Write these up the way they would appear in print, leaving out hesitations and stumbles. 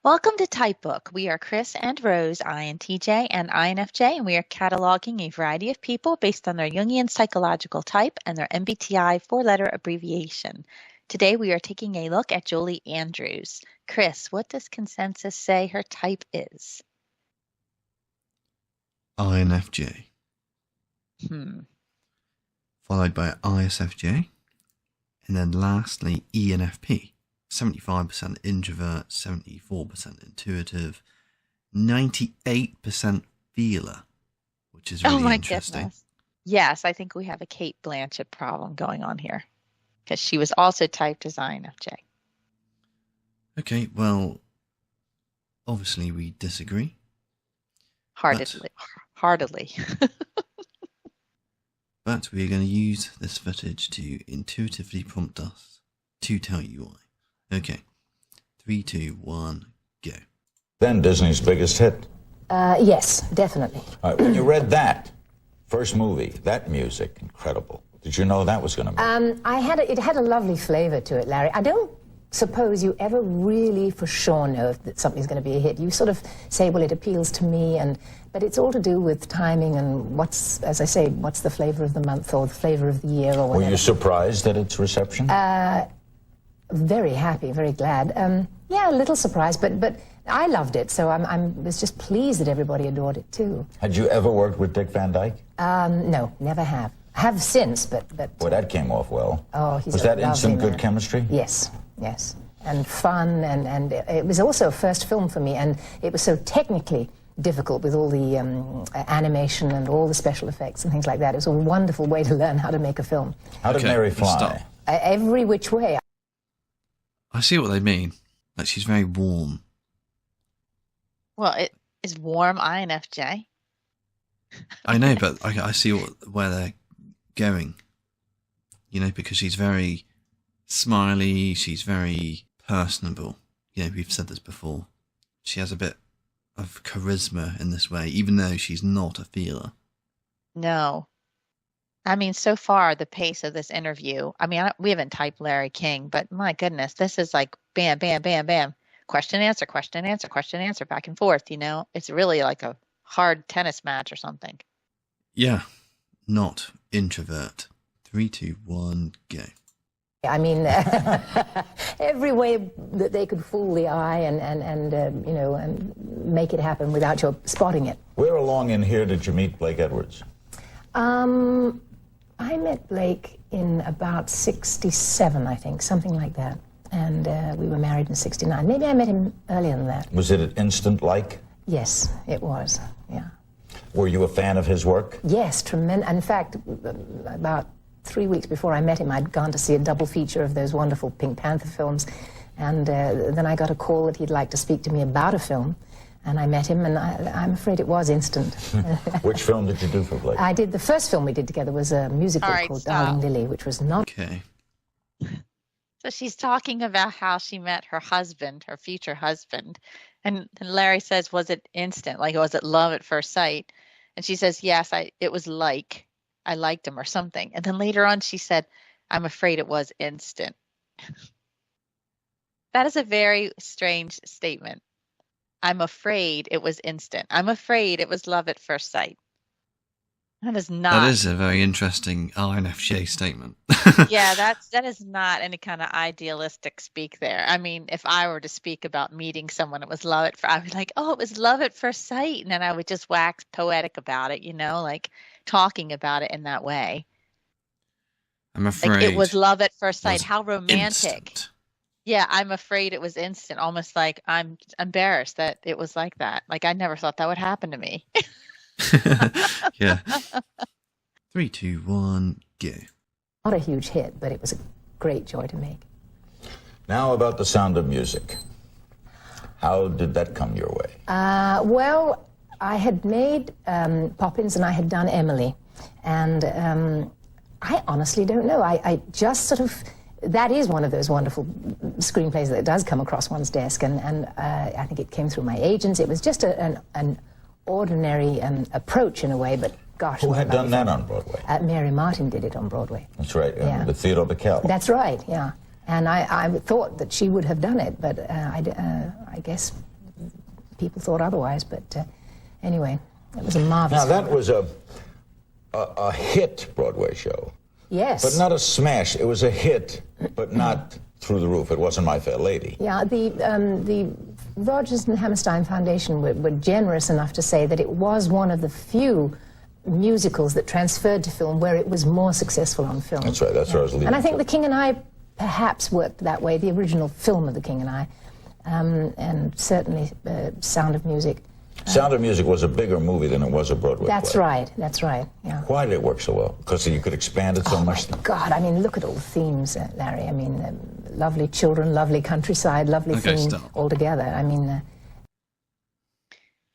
Welcome to Typebook. We are Chris and Rose, INTJ and INFJ, and we are cataloging a variety of people based on their Jungian psychological type and their MBTI four-letter abbreviation. Today we are taking a look at Julie Andrews. Chris, what does consensus say her type is? INFJ. Followed by ISFJ. And then lastly, ENFP. 75% introvert, 74% intuitive, 98% feeler, which is really interesting. Goodness. Yes, I think we have a Kate Blanchett problem going on here because she was also typed as INFJ. Okay, well, obviously we disagree. Heartedly. But we're going to use this footage to intuitively prompt us to tell you why. Okay, 3, 2, 1, go. Then Disney's biggest hit. Yes, definitely. All right, when you read that first movie, that music, incredible. Did you know that was going to be? It had a lovely flavor to it, Larry. I don't suppose you ever really for sure know that something's going to be a hit. You sort of say, well, it appeals to me, but it's all to do with timing and what's the flavor of the month or the flavor of the year or whatever. Were you surprised at its reception? Very happy, very glad. Yeah, a little surprised, but I loved it, so I was just pleased that everybody adored it too. Had you ever worked with Dick Van Dyke? No, never have. I have since, but... Well, that came off well. Oh, he's Was that instant good chemistry? Yes, and fun, and it was also a first film for me, and it was so technically difficult with all the animation and all the special effects and things like that. It was a wonderful way to learn how to make a film. How did Mary fly? Every which way. I see what they mean. Like, she's very warm. Well, it is warm INFJ. I know, but I see where they're going. You know, because she's very smiley, she's very personable. You know, we've said this before. She has a bit of charisma in this way, even though she's not a feeler. No. I mean, so far, the pace of this interview, I mean, we haven't typed Larry King, but my goodness, this is like bam, bam, bam, bam. Question, answer, question, answer, question, answer, back and forth, you know? It's really like a hard tennis match or something. Yeah, not introvert. 3, 2, 1, go. I mean, every way that they could fool the eye and you know, and make it happen without your spotting it. Where along in here did you meet Blake Edwards? I met Blake in about 67, I think, something like that. And we were married in 69. Maybe I met him earlier than that. Was it an instant like? Yes, it was, yeah. Were you a fan of his work? Yes, tremendous. In fact, about 3 weeks before I met him, I'd gone to see a double feature of those wonderful Pink Panther films. And then I got a call that he'd like to speak to me about a film. And I met him, and I'm afraid it was instant. Which film did you do for Blake? I did, the first film we did together was a musical called Darling Lily, which was not... Okay. So she's talking about how she met her husband, her future husband. And Larry says, was it instant? Like, was it love at first sight? And she says, yes, it was like I liked him or something. And then later on she said, I'm afraid it was instant. That is a very strange statement. I'm afraid it was instant. I'm afraid it was love at first sight. That is not. That is a very interesting INFJ statement. Yeah, that is not any kind of idealistic speak there. I mean, if I were to speak about meeting someone, it was love at first. I would like, oh, it was love at first sight, and then I would just wax poetic about it, you know, like talking about it in that way. I'm afraid like it was love at first sight. How romantic. Instant. Yeah, I'm afraid it was instant. Almost like I'm embarrassed that it was like that. Like I never thought that would happen to me. Yeah. 3, 2, 1, go. Not a huge hit, but it was a great joy to make. Now about The Sound of Music. How did that come your way? Well, I had made Poppins and I had done Emily. And I honestly don't know. I just sort of... That is one of those wonderful screenplays that does come across one's desk, and I think it came through my agents. It was just an ordinary approach in a way, but gosh... Who had done that on Broadway? Mary Martin did it on Broadway. That's right, Yeah. With Theodore Bickel. That's right, yeah. And I thought that she would have done it, but I guess people thought otherwise. But anyway, it was a marvelous. Now, that was a hit Broadway show. Yes. But not a smash. It was a hit, but not through the roof. It wasn't My Fair Lady. Yeah, the Rodgers and Hammerstein Foundation were generous enough to say that it was one of the few musicals that transferred to film where it was more successful on film. That's right. That's what I was leading And I think to. The King and I perhaps worked that way, the original film of The King and I, and certainly Sound of Music. Sound of Music was a bigger movie than it was a Broadway That's play. right, that's right, yeah. Why did it work so well? Because you could expand it so Oh, much? my God, I mean, look at all the themes, Larry. I mean, lovely children, lovely countryside, lovely Okay, theme stop. altogether. I mean...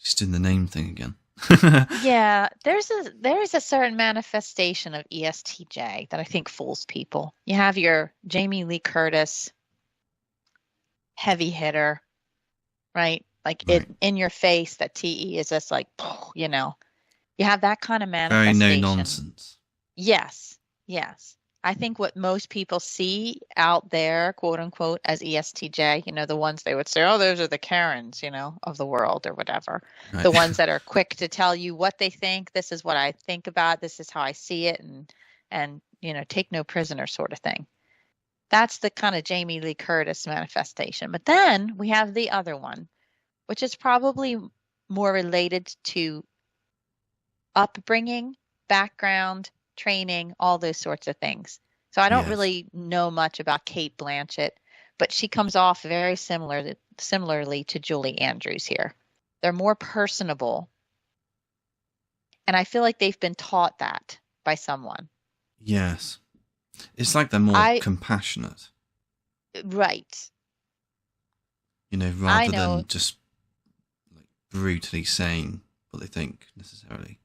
Just doing the name thing again. Yeah, there is a certain manifestation of ESTJ that I think fools people. You have your Jamie Lee Curtis heavy hitter, right? Like Right. in your face that TE is just like, you know. You have that kind of Very manifestation. no nonsense. Yes, yes. I think what most people see out there, quote unquote, as ESTJ, you know, the ones they would say, oh, those are the Karens, you know, of the world or whatever. Right. The ones that are quick to tell you what they think. This is what I think about. This is how I see it. And you know, take no prisoner sort of thing. That's the kind of Jamie Lee Curtis manifestation. But then we have the other one, which is probably more related to upbringing, background, training, all those sorts of things. So I don't Yes. really know much about Kate Blanchett, but she comes off very similarly to Julie Andrews here. They're more personable. And I feel like they've been taught that by someone. Yes. It's like they're more compassionate, Right. you know, rather know. than just like brutally saying what they think necessarily.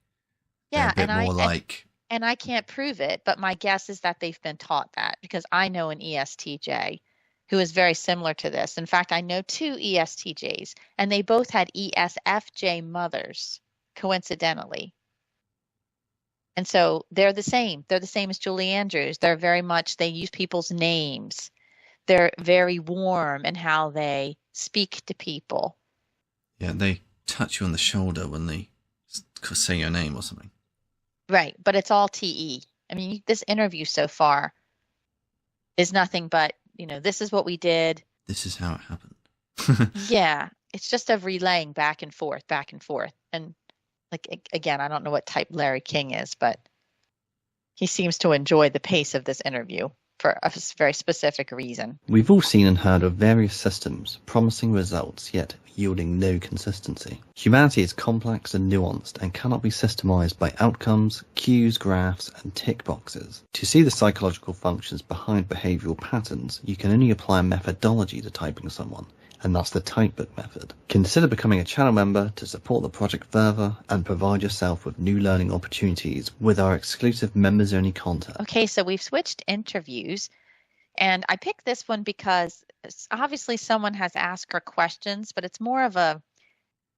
Yeah, They're a bit more like... And I can't prove it, but my guess is that they've been taught that because I know an ESTJ who is very similar to this. In fact, I know two ESTJs, and they both had ESFJ mothers, coincidentally. And so they're the same. They're the same as Julie Andrews. They're very much, they use people's names. They're very warm in how they speak to people. Yeah, they touch you on the shoulder when they say your name or something. Right, but it's all TE. I mean, this interview so far is nothing but, you know, this is what we did. This is how it happened. Yeah, it's just a relaying back and forth, back and forth. And like, again, I don't know what type Larry King is, but he seems to enjoy the pace of this interview for a very specific reason. We've all seen and heard of various systems promising results yet yielding no consistency. Humanity is complex and nuanced and cannot be systemized by outcomes, cues, graphs, and tick boxes. To see the psychological functions behind behavioral patterns, you can only apply a methodology to typing someone, and that's the typebook method. Consider becoming a channel member to support the project further and provide yourself with new learning opportunities with our exclusive members-only content. Okay, so we've switched interviews, and I picked this one because obviously someone has asked her questions, but it's more of a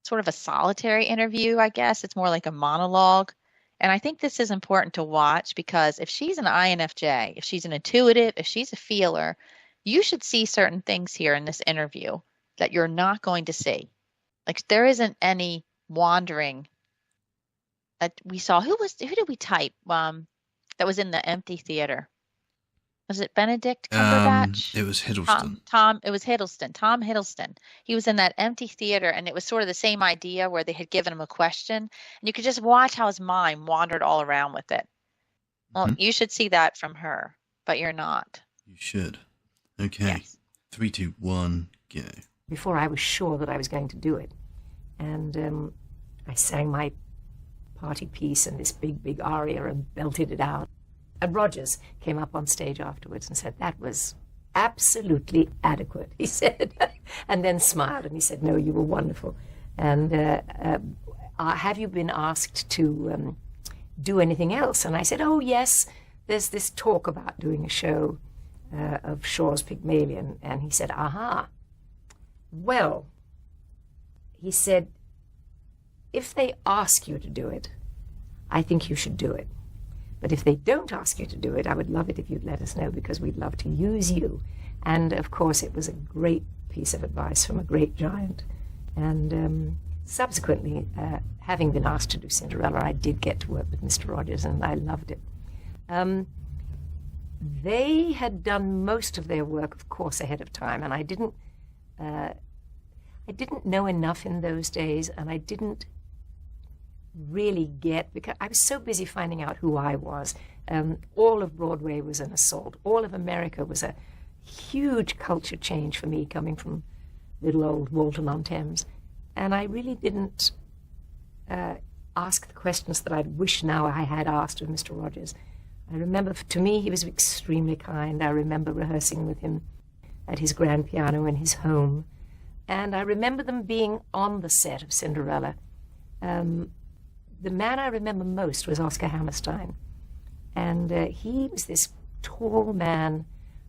sort of a solitary interview, I guess. It's more like a monologue. And I think this is important to watch because if she's an INFJ, if she's an intuitive, if she's a feeler, you should see certain things here in this interview that you're not going to see. Like there isn't any wandering that we saw. Who did we type that was in the empty theater? Was it Benedict Cumberbatch? It was Hiddleston. It was Hiddleston. Tom Hiddleston. He was in that empty theater, and it was sort of the same idea where they had given him a question, and you could just watch how his mind wandered all around with it. Well, you should see that from her, but you're not. You should. Okay. Yes. 3, 2, 1, go. Before I was sure that I was going to do it. And I sang my party piece and this big aria and belted it out. And Rogers came up on stage afterwards and said, that was absolutely adequate, he said. And then smiled and he said, no, you were wonderful. And have you been asked to do anything else? And I said, oh, yes, there's this talk about doing a show of Shaw's Pygmalion. And he said, aha. Well, he said, if they ask you to do it, I think you should do it. But if they don't ask you to do it, I would love it if you'd let us know because we'd love to use you. And of course, it was a great piece of advice from a great giant. And subsequently, having been asked to do Cinderella, I did get to work with Mr. Rogers, and I loved it. They had done most of their work, of course, ahead of time, and I didn't know enough in those days, and I didn't really get, because I was so busy finding out who I was. All of Broadway was an assault. All of America was a huge culture change for me, coming from little old Walton-on-Thames. And I really didn't ask the questions that I'd wish now I had asked of Mr. Rogers. I remember, to me, he was extremely kind. I remember rehearsing with him at his grand piano in his home. And I remember them being on the set of Cinderella. The man I remember most was Oscar Hammerstein. And he was this tall man,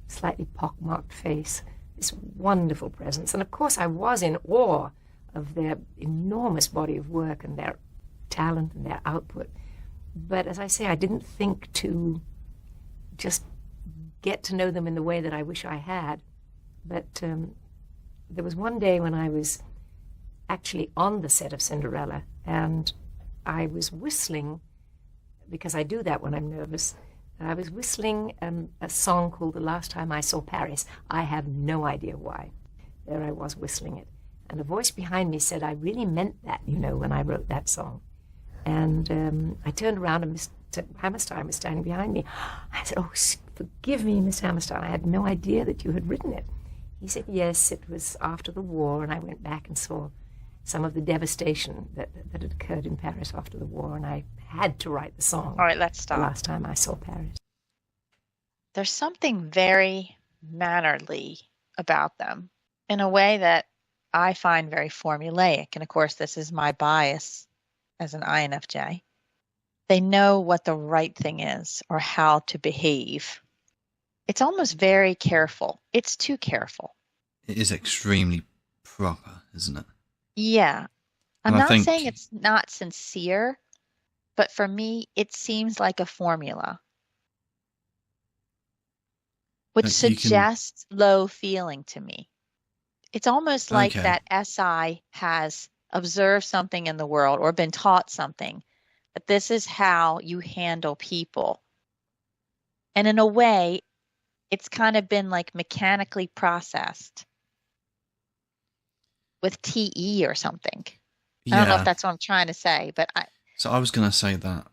slightly pockmarked face, this wonderful presence. And of course I was in awe of their enormous body of work and their talent and their output. But as I say, I didn't think to just get to know them in the way that I wish I had. But there was one day when I was actually on the set of Cinderella, and I was whistling, because I do that when I'm nervous. I was whistling a song called The Last Time I Saw Paris. I have no idea why. There I was whistling it. And a voice behind me said, I really meant that, you know, when I wrote that song. And I turned around and Mr. Hammerstein was standing behind me. I said, oh, forgive me, Miss Hammerstein. I had no idea that you had written it. He said, yes, it was after the war. And I went back and saw some of the devastation that had occurred in Paris after the war. And I had to write the song. All right, let's stop. The Last Time I Saw Paris. There's something very mannerly about them in a way that I find very formulaic. And of course, this is my bias as an INFJ. They know what the right thing is or how to behave. It's almost very careful. It's too careful. It is extremely proper, isn't it? Yeah. I'm And I not think- saying it's not sincere, but for me, it seems like a formula, which But you can- suggests low feeling to me. It's almost like Okay. that SI has observed something in the world or been taught something, that this is how you handle people. And in a way, it's kind of been like mechanically processed with TE or something. I don't know if that's what I'm trying to say, but So I was going to say that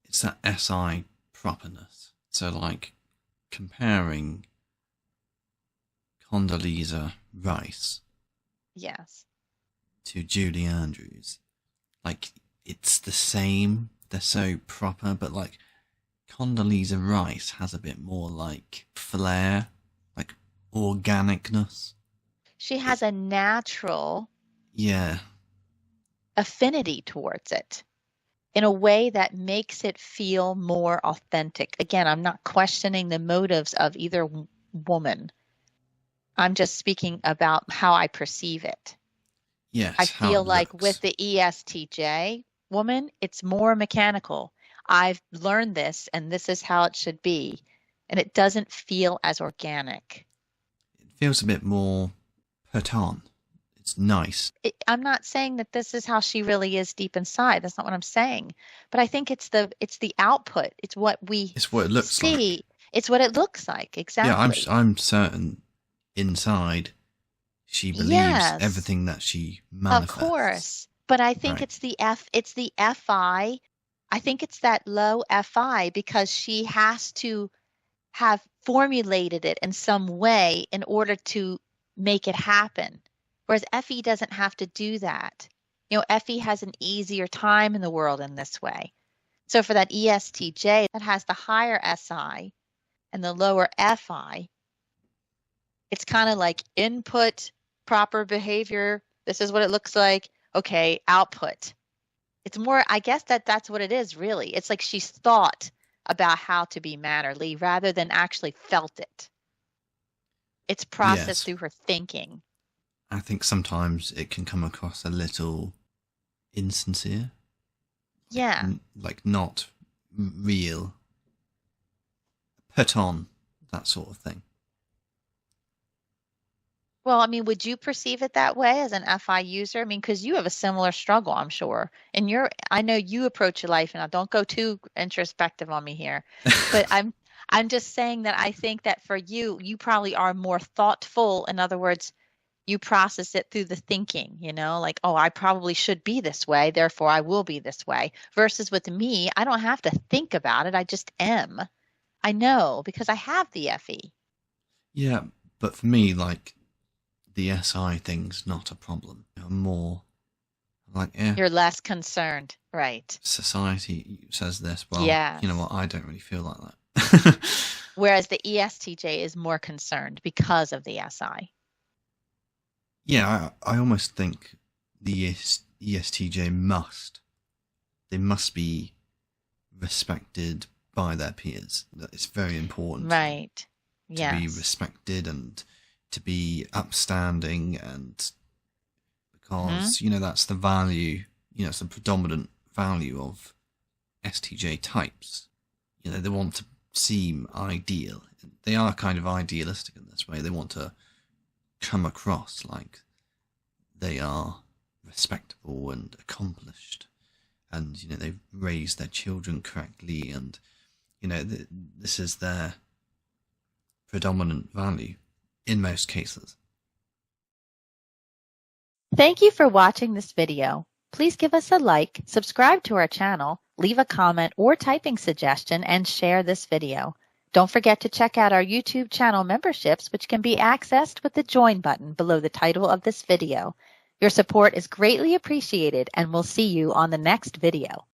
it's that SI properness. So like comparing Condoleezza Rice yes. to Julie Andrews, like it's the same. They're so proper, but like Condoleezza Rice has a bit more like flair, like organicness. She has a natural Yeah. affinity towards it in a way that makes it feel more authentic. Again, I'm not questioning the motives of either woman. I'm just speaking about how I perceive it. Yes. I how feel it like looks. with the ESTJ woman, it's more mechanical. I've learned this and this is how it should be. And it doesn't feel as organic. It feels a bit more put on. It's nice. I'm not saying that this is how she really is deep inside. That's not what I'm saying. But I think it's the output. It's what we It's what it looks see. like. It's what it looks like. Exactly. Yeah, I'm certain inside she believes Yes. everything that she Of manifests. course. But I think Right. it's the FI. I think it's that low FI because she has to have formulated it in some way in order to make it happen. Whereas FE doesn't have to do that. You know, FE has an easier time in the world in this way. So for that ESTJ that has the higher SI and the lower FI, it's kind of like input, proper behavior. This is what it looks like. Okay, output. It's more, I guess that's what it is, really. It's like she's thought about how to be mannerly rather than actually felt it. It's processed Yes. through her thinking. I think sometimes it can come across a little insincere. Yeah. Like not real. Put on, that sort of thing. Well, I mean, would you perceive it that way as an FI user? I mean, because you have a similar struggle, I'm sure. And I know you approach your life, and I don't go too introspective on me here, but I'm just saying that I think that for you, you probably are more thoughtful. In other words, you process it through the thinking, like, oh, I probably should be this way, therefore I will be this way. Versus with me, I don't have to think about it. I just am. I know because I have the FE. Yeah, but for me, like, the SI thing's not a problem. I'm more like, You're less concerned, right? Society says this. Well, Yes. you know what? I don't really feel like that. Whereas the ESTJ is more concerned because of the SI. Yeah, I almost think the ESTJ must be respected by their peers. It's very important, right? To be respected and to be upstanding, and because that's the value, it's the predominant value of STJ types. They want to seem ideal. They are kind of idealistic in this way. They want to come across like they are respectable and accomplished, and they've raised their children correctly, and this is their predominant value in most cases. Thank you for watching this video. Please give us a like, subscribe to our channel, leave a comment or typing suggestion, and share this video. Don't forget to check out our YouTube channel memberships, which can be accessed with the Join button below the title of this video. Your support is greatly appreciated, and we'll see you on the next video.